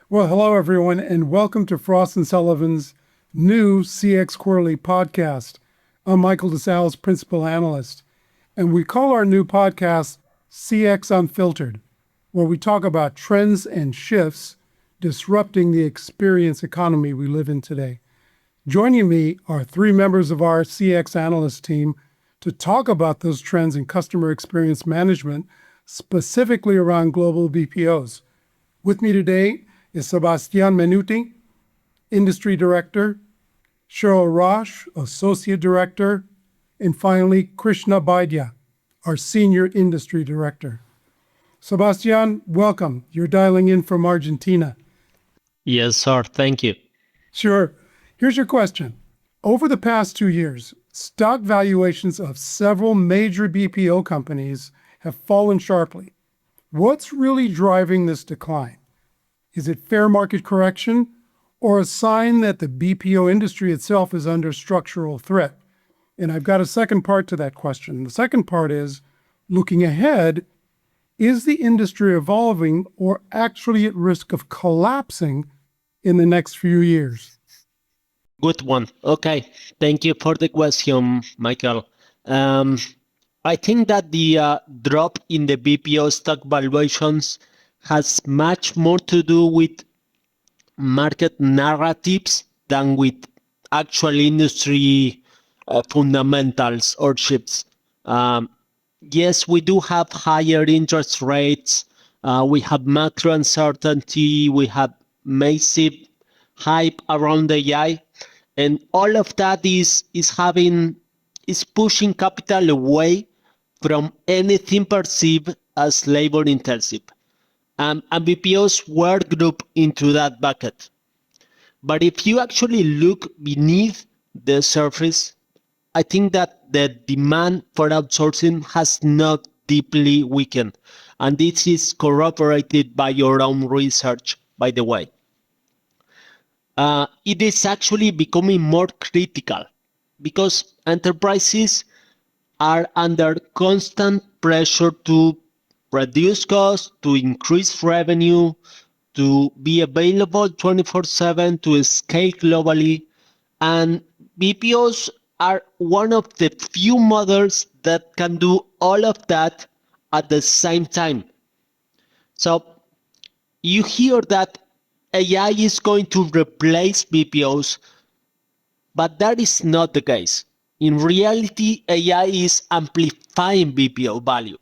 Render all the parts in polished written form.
Well, hello, everyone, and welcome to Frost & Sullivan's new CX Quarterly podcast. I'm Michael DeSalles, Principal Analyst, and we call our new podcast CX Unfiltered, where we talk about trends and shifts disrupting the experience economy we live in today. Joining me are three members of our CX Analyst team to talk about those trends in customer experience management, specifically around global BPOs. With me today is Sebastian Menutti, Industry Director, Sherrel Roche, Associate Director, and finally, Krishna Baidya, our Senior Industry Director. Sebastian, welcome. You're dialing in from Argentina. Yes, sir. Thank you. Sure. Here's your question. Over the past 2 years, stock valuations of several major BPO companies have fallen sharply. What's really driving this decline? Is it fair market correction or a sign that the BPO industry itself is under structural threat? And I've got a second part to that question. The second part is, looking ahead, is the industry evolving or actually at risk of collapsing in the next few years? Good one. Okay. Thank you for the question, Michael. I think that the drop in the BPO stock valuations has much more to do with market narratives than with actual industry fundamentals or shifts. Yes, we do have higher interest rates. We have macro uncertainty. We have massive hype around AI, and all of that is pushing capital away from anything perceived as labor intensive. And BPOs were grouped into that bucket. But if you actually look beneath the surface, I think that the demand for outsourcing has not deeply weakened. And this is corroborated by your own research, by the way. It is actually becoming more critical because enterprises are under constant pressure to reduce costs, to increase revenue, to be available 24/7, to scale globally. And BPOs are one of the few models that can do all of that at the same time. So you hear that AI is going to replace BPOs, but that is not the case. In reality, AI is amplifying BPO value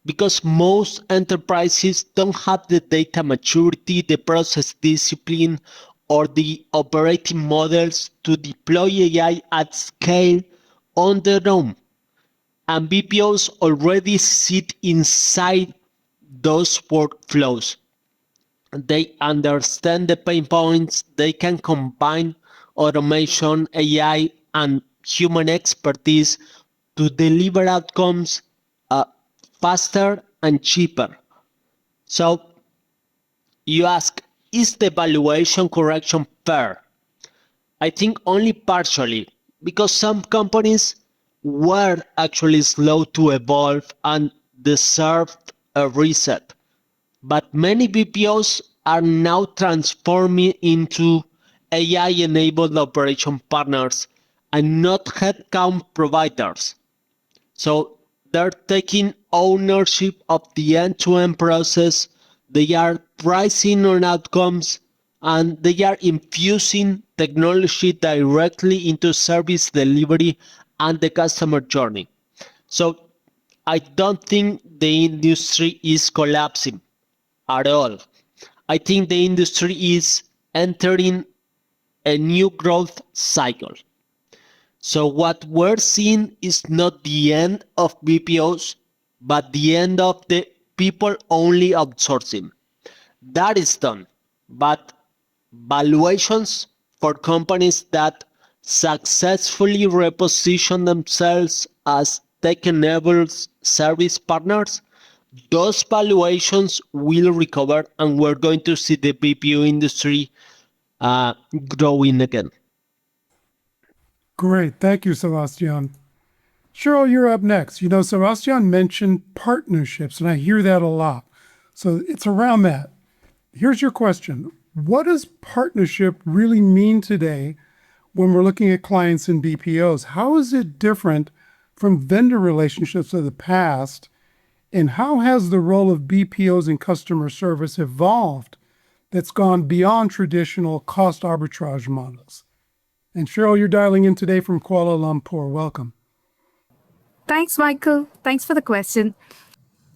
because most enterprises don't have the data maturity, the process discipline, or the operating models to deploy AI at scale on their own. And BPOs already sit inside those workflows. They understand the pain points. They can combine automation, AI, and human expertise to deliver outcomes faster and cheaper. So you ask, is the valuation correction fair? I think only partially, because some companies were actually slow to evolve and deserved a reset. But many BPOs are now transforming into AI-enabled operation partners and not headcount providers. So they're taking ownership of the end-to-end process. They are pricing on outcomes, and they are infusing technology directly into service delivery and the customer journey. So I don't think the industry is collapsing at all. I think the industry is entering a new growth cycle. So what we're seeing is not the end of BPOs, but the end of the people-only outsourcing. That is done, but valuations for companies that successfully reposition themselves as tech-enabled service partners, those valuations will recover, and we're going to see the BPO industry growing again. Great. Thank you, Sebastian. Cheryl, you're up next. Sebastian mentioned partnerships, and I hear that a lot. So it's around that. Here's your question. What does partnership really mean today when we're looking at clients in BPOs? How is it different from vendor relationships of the past? And how has the role of BPOs in customer service evolved that's gone beyond traditional cost arbitrage models? And Sherrel, you're dialing in today from Kuala Lumpur. Welcome. Thanks, Michael. Thanks for the question.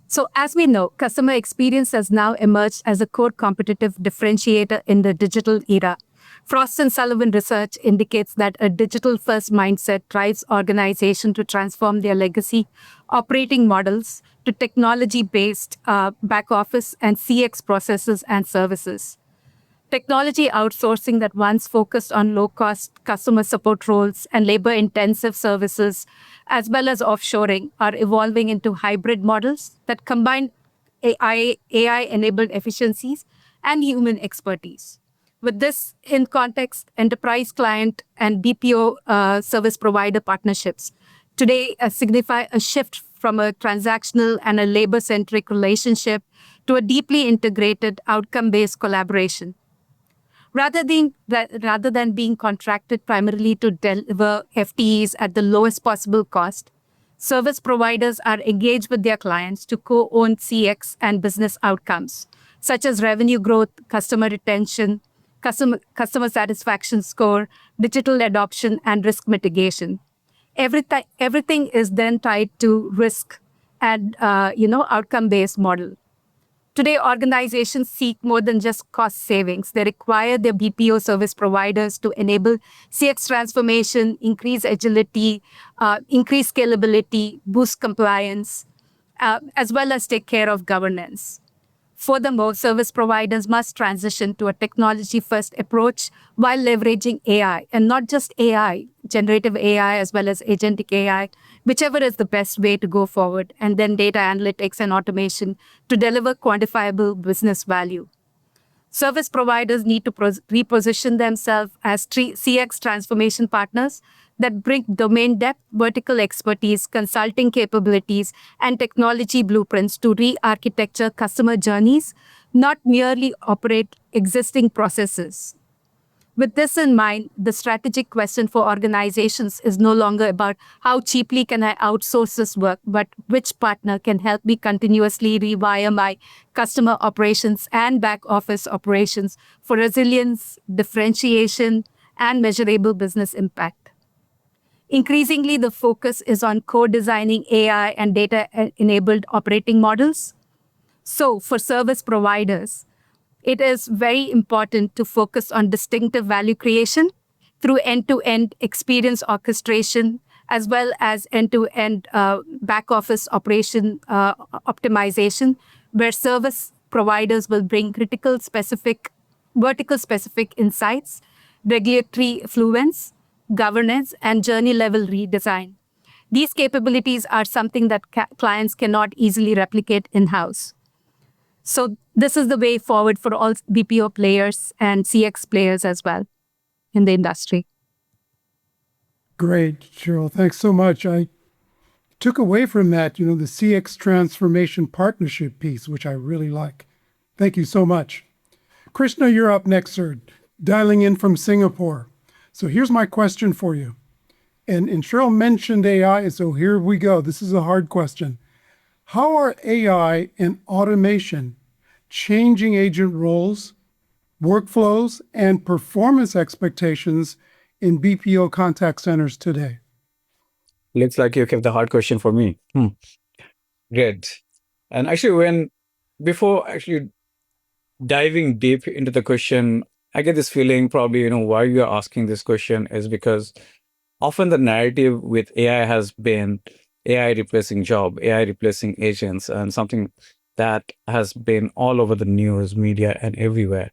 So, as we know, customer experience has now emerged as a core competitive differentiator in the digital era. Frost and Sullivan research indicates that a digital first mindset drives organizations to transform their legacy operating models to technology based back office and CX processes and services. Technology outsourcing that once focused on low cost customer support roles and labor intensive services, as well as offshoring, are evolving into hybrid models that combine AI enabled efficiencies and human expertise. With this in context, enterprise client and BPO service provider partnerships today signify a shift from a transactional and a labor centric relationship to a deeply integrated outcome based collaboration. Rather than being contracted primarily to deliver FTEs at the lowest possible cost, service providers are engaged with their clients to co-own CX and business outcomes, such as revenue growth, customer retention, customer satisfaction score, digital adoption, and risk mitigation. Everything is then tied to risk and outcome-based model. Today, organizations seek more than just cost savings. They require their BPO service providers to enable CX transformation, increase agility, increase scalability, boost compliance, as well as take care of governance. Furthermore, service providers must transition to a technology first approach while leveraging AI, and not just AI, generative AI as well as agentic AI, whichever is the best way to go forward, and then data analytics and automation to deliver quantifiable business value. Service providers need to reposition themselves as CX transformation partners that bring domain depth, vertical expertise, consulting capabilities, and technology blueprints to re-architecture customer journeys, not merely operate existing processes. With this in mind, the strategic question for organizations is no longer about how cheaply can I outsource this work, but which partner can help me continuously rewire my customer operations and back office operations for resilience, differentiation, and measurable business impact. Increasingly, the focus is on co-designing AI and data-enabled operating models. So, for service providers, it is very important to focus on distinctive value creation through end-to-end experience orchestration, as well as end-to-end back office operation optimization, where service providers will bring critical specific, vertical specific insights, regulatory fluence, governance, and journey level redesign. These capabilities are something that clients cannot easily replicate in-house. So this is the way forward for all BPO players and CX players as well in the industry. Great, Cheryl. Thanks so much. I took away from that, the CX transformation partnership piece, which I really like. Thank you so much. Krishna, you're up next, sir, dialing in from Singapore. So here's my question for you. And Cheryl mentioned AI, so here we go. This is a hard question. How are AI and automation changing agent roles, workflows, and performance expectations in BPO contact centers today? Looks like you kept the hard question for me. Good. And actually, before actually diving deep into the question, I get this feeling probably, why you're asking this question is because often the narrative with AI has been AI replacing job, AI replacing agents, and something that has been all over the news, media, and everywhere.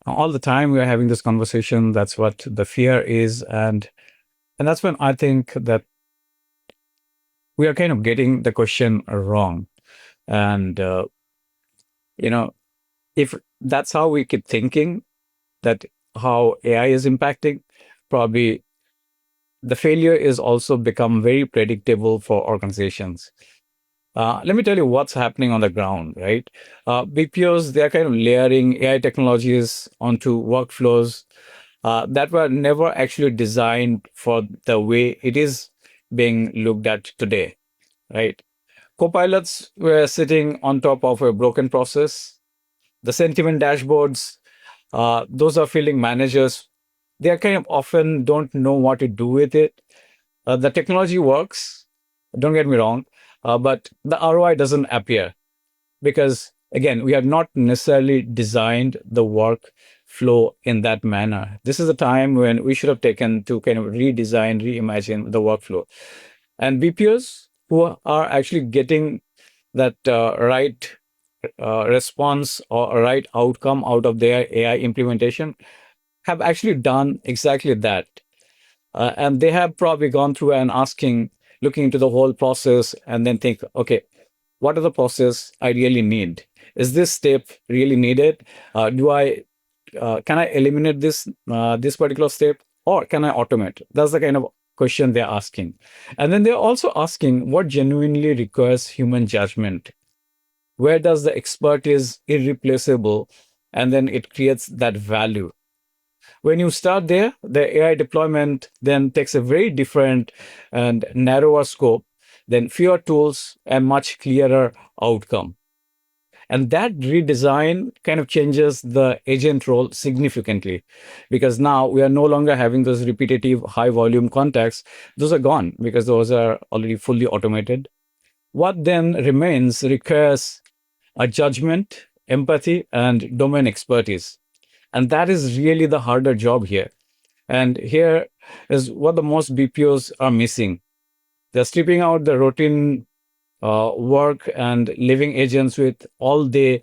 All the time we are having this conversation. That's what the fear is. And that's when I think that we are kind of getting the question wrong. And, if that's how we keep thinking, that how AI is impacting, probably the failure is also become very predictable for organizations. Let me tell you what's happening on the ground, right? BPOs, they're kind of layering AI technologies onto workflows that were never actually designed for the way it is being looked at today, right? Copilots were sitting on top of a broken process. The sentiment dashboards, those are feeling managers. They are kind of often don't know what to do with it. The technology works, don't get me wrong, but the ROI doesn't appear because, again, we have not necessarily designed the work flow in that manner. This is a time when we should have taken to kind of redesign, reimagine the workflow. And BPOs who are actually getting that right response or a right outcome out of their AI implementation have actually done exactly that. And they have probably gone through and looking into the whole process and then think, okay, what are the process I really need? Is this step really needed? Can I eliminate this particular step, or can I automate? That's the kind of question they're asking. And then they're also asking what genuinely requires human judgment. Where does the expertise irreplaceable, and then it creates that value. When you start there, the AI deployment then takes a very different and narrower scope, then fewer tools and much clearer outcome. And that redesign kind of changes the agent role significantly because now we are no longer having those repetitive high volume contacts. Those are gone because those are already fully automated. What then remains requires a judgment, empathy, and domain expertise. And that is really the harder job here. And here is what the most BPOs are missing. They're stripping out the routine work and leaving agents with all day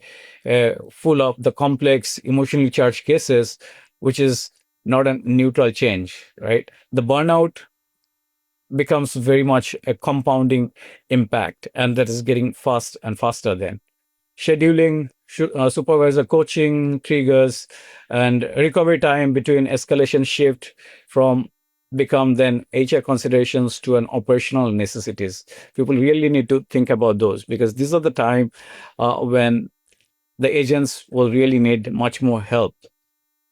full of the complex, emotionally charged cases, which is not a neutral change, right? The burnout becomes very much a compounding impact, and that is getting fast and faster then. Scheduling, supervisor coaching triggers, and recovery time between escalation shift from become then HR considerations to an operational necessities. People really need to think about those because these are the time when the agents will really need much more help.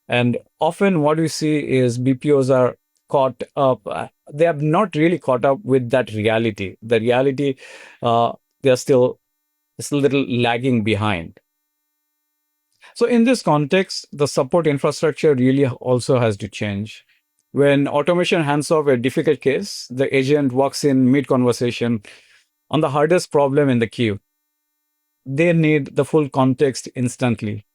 And often what we see is BPOs are caught up. They have not really caught up with that reality. The reality, they're still is a little lagging behind. So in this context, the support infrastructure really also has to change. When automation hands off a difficult case, the agent walks in mid-conversation on the hardest problem in the queue. They need the full context instantly.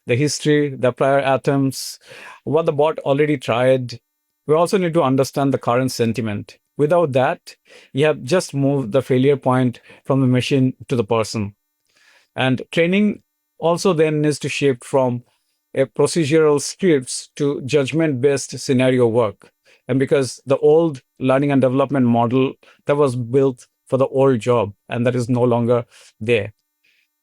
The history, the prior attempts, what the bot already tried. We also need to understand the current sentiment. Without that, you have just moved the failure point from the machine to the person. And training also then needs to shift from a procedural scripts to judgment-based scenario work. And because the old learning and development model that was built for the old job, and that is no longer there.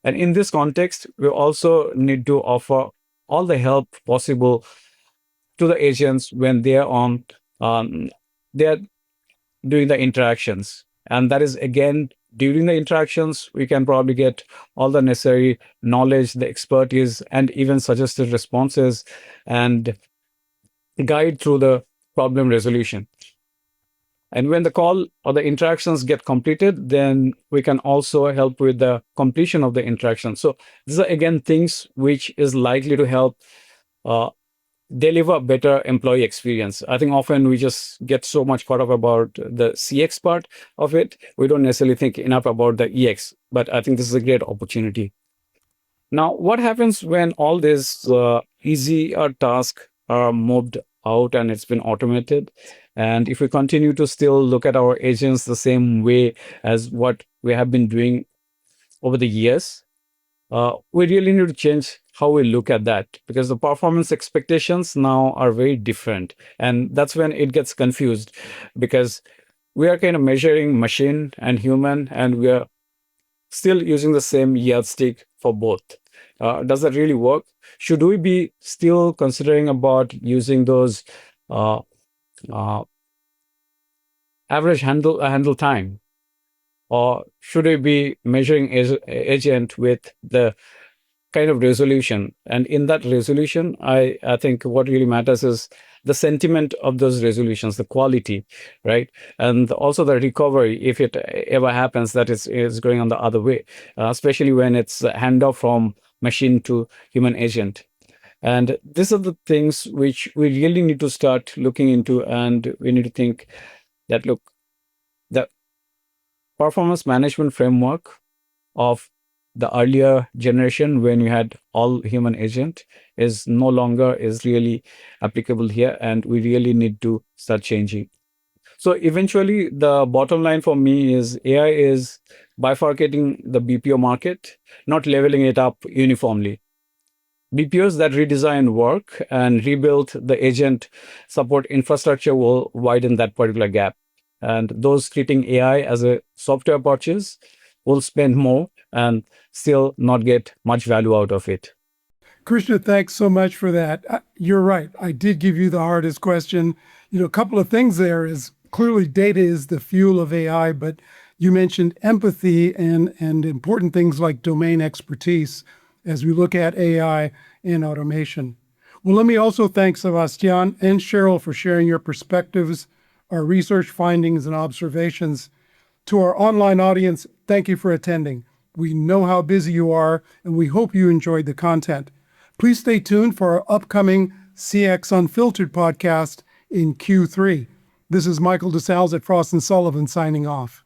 And in this context, we also need to offer all the help possible to the agents when they're doing the interactions. And that is again, during the interactions, we can probably get all the necessary knowledge, the expertise, and even suggested responses and guide through the problem resolution. And when the call or the interactions get completed, then we can also help with the completion of the interaction. So these are again things which is likely to help uh, deliver better employee experience. I think often we just get so much caught up about the CX part of it. We don't necessarily think enough about the EX, but I think this is a great opportunity. Now, what happens when all these easier tasks are moved out and it's been automated? And if we continue to still look at our agents the same way as what we have been doing over the years, we really need to change how we look at that because the performance expectations now are very different. And that's when it gets confused because we are kind of measuring machine and human, and we are still using the same yardstick for both. Does that really work? Should we be still considering about using those uh, average handle time? or should we be measuring agent with the kind of resolution? And in that resolution, I think what really matters is the sentiment of those resolutions, the quality, right? And also the recovery, if it ever happens that is going on the other way, especially when it's a handoff from machine to human agent. And these are the things which we really need to start looking into, and we need to think that, look, the performance management framework of the earlier generation, when you had all human agent, is no longer is really applicable here, and we really need to start changing. So eventually the bottom line for me is AI is bifurcating the BPO market, not leveling it up uniformly. BPOs that redesign work and rebuild the agent support infrastructure will widen that particular gap. And those treating AI as a software purchase will spend more and still not get much value out of it. Krishna, thanks so much for that. You're right. I did give you the hardest question. A couple of things there is clearly data is the fuel of AI, but you mentioned empathy and important things like domain expertise as we look at AI and automation. Well, let me also thank Sebastian and Sherrel for sharing your perspectives, our research findings and observations. To our online audience, thank you for attending. We know how busy you are, and we hope you enjoyed the content. Please stay tuned for our upcoming CX Unfiltered podcast in Q3. This is Michael DeSalles at Frost & Sullivan signing off.